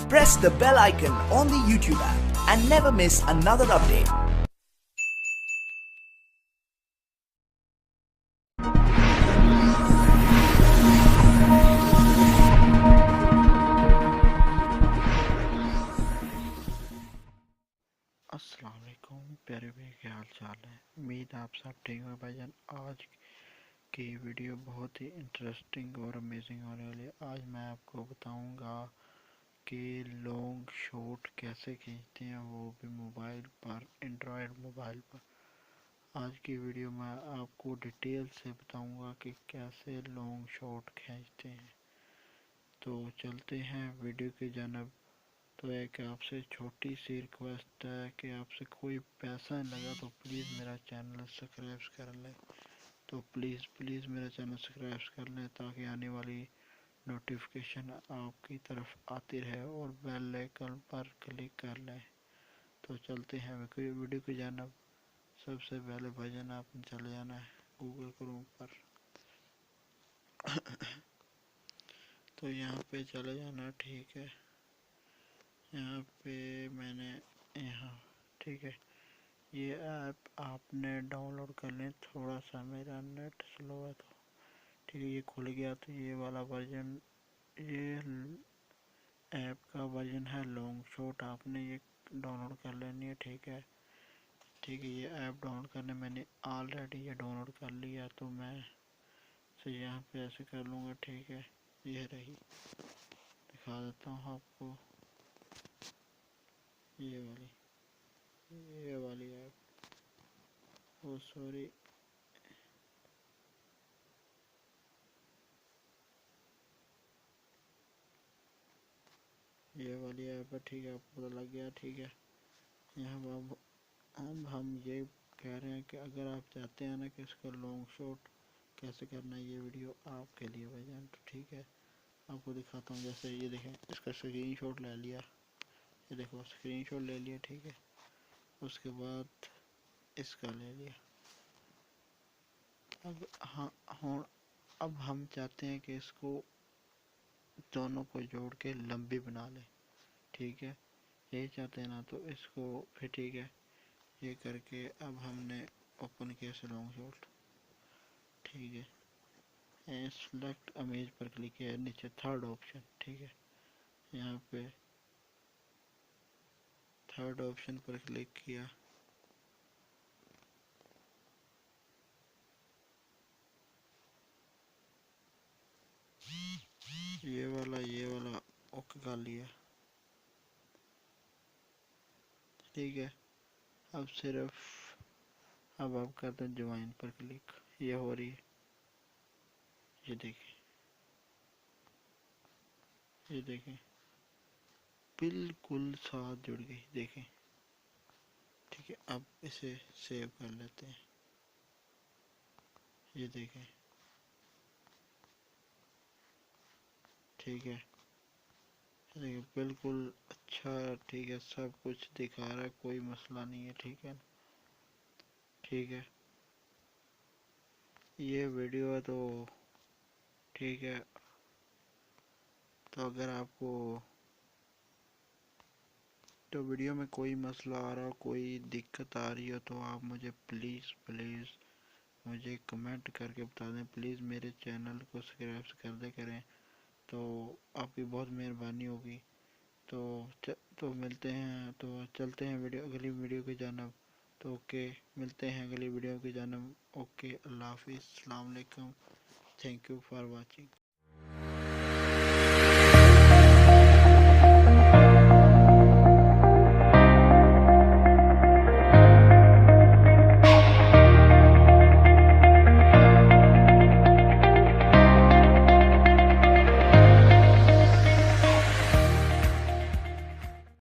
Press the bell icon on the YouTube app and never miss another update. अस्सलाम वालेकुम प्यारे भाई, क्या हाल चाल है। उम्मीद आप सब ठीक हो भाईजान। आज की वीडियो बहुत ही इंटरेस्टिंग और अमेजिंग होने वाली है। आज मैं आपको बताऊंगा कि लॉन्ग शॉट कैसे खींचते हैं, वो भी मोबाइल पर, एंड्रॉयड मोबाइल पर। आज की वीडियो में आपको डिटेल से बताऊंगा कि कैसे लॉन्ग शॉट खींचते हैं। तो चलते हैं वीडियो की जानब। तो एक आपसे छोटी सी रिक्वेस्ट है कि आपसे कोई पैसा नहीं लगा तो प्लीज़ मेरा चैनल सब्सक्राइब कर लें। तो प्लीज़ मेरा चैनल सब्सक्राइब कर लें ताकि आने वाली नोटिफिकेशन आपकी तरफ आती रहे, और बेल आइकन पर क्लिक कर लें। तो चलते हैं वीडियो की जानब। सबसे पहले भजन आपने चले जाना है गूगल क्रोम पर। तो यहाँ पे चले जाना, ठीक है। यहाँ पे मैंने यहाँ, ठीक है, ये ऐप आपने डाउनलोड कर लें। थोड़ा सा मेरा नेट स्लो है तो ठीक है, ये खुल गया। तो ये वाला वर्जन, ये ऐप का वर्जन है लॉन्ग शॉट। आपने ये डाउनलोड कर लेनी है, ठीक है। ये ऐप डाउनलोड करने मैंने ऑलरेडी ये डाउनलोड कर लिया, तो मैं से यहाँ पे ऐसे कर लूँगा, ठीक है। ये रही, दिखा देता हूँ आपको। ये वाली ऐप, ओ सॉरी, ये वाली ऐप है, ठीक है। आपको पता लग गया, ठीक है। यहाँ अब हम ये कह रहे हैं कि अगर आप चाहते हैं ना कि इसका लॉन्ग शॉट कैसे करना है, ये वीडियो आपके लिए भाईजान। तो ठीक है, आपको दिखाता हूँ। जैसे ये देखें, इसका स्क्रीन शॉट ले लिया, ये देखो स्क्रीन शॉट ले लिया, ठीक है। उसके बाद इसका ले लिया। अब हाँ, अब हम चाहते हैं कि इसको दोनों को जोड़ के लंबी बना लें, ठीक है। यही चाहते हैं ना, तो इसको फिर ठीक है, ये करके अब हमने ओपन किया से लॉन्ग शॉट, ठीक है। सेलेक्ट इमेज पर क्लिक किया, नीचे थर्ड ऑप्शन, ठीक है। यहाँ पे थर्ड ऑप्शन पर क्लिक किया, ये वाला ओके कर लिया, ठीक है। अब सिर्फ अब आप करते हैं ज्वाइन पर क्लिक, ये हो रही है, ये देखें बिल्कुल साथ जुड़ गई, देखें, ठीक है। अब इसे सेव कर लेते हैं, ये देखें, ठीक है। देखिए बिल्कुल अच्छा, ठीक है, सब कुछ दिखा रहा है, कोई मसला नहीं है, ठीक है। ये वीडियो है तो ठीक है। तो अगर आपको तो वीडियो में कोई मसला आ रहा हो, कोई दिक्कत आ रही हो, तो आप मुझे प्लीज़ मुझे कमेंट करके बता दें। प्लीज़ मेरे चैनल को सब्सक्राइब कर दे करें, तो आपकी बहुत मेहरबानी होगी। तो तो मिलते हैं, तो चलते हैं अगली वीडियो की जानब। तो ओके, मिलते हैं अगली वीडियो की जानब। ओके, अल्लाह हाफिज़, अस्सलाम वालेकुम, थैंक यू फॉर वाचिंग।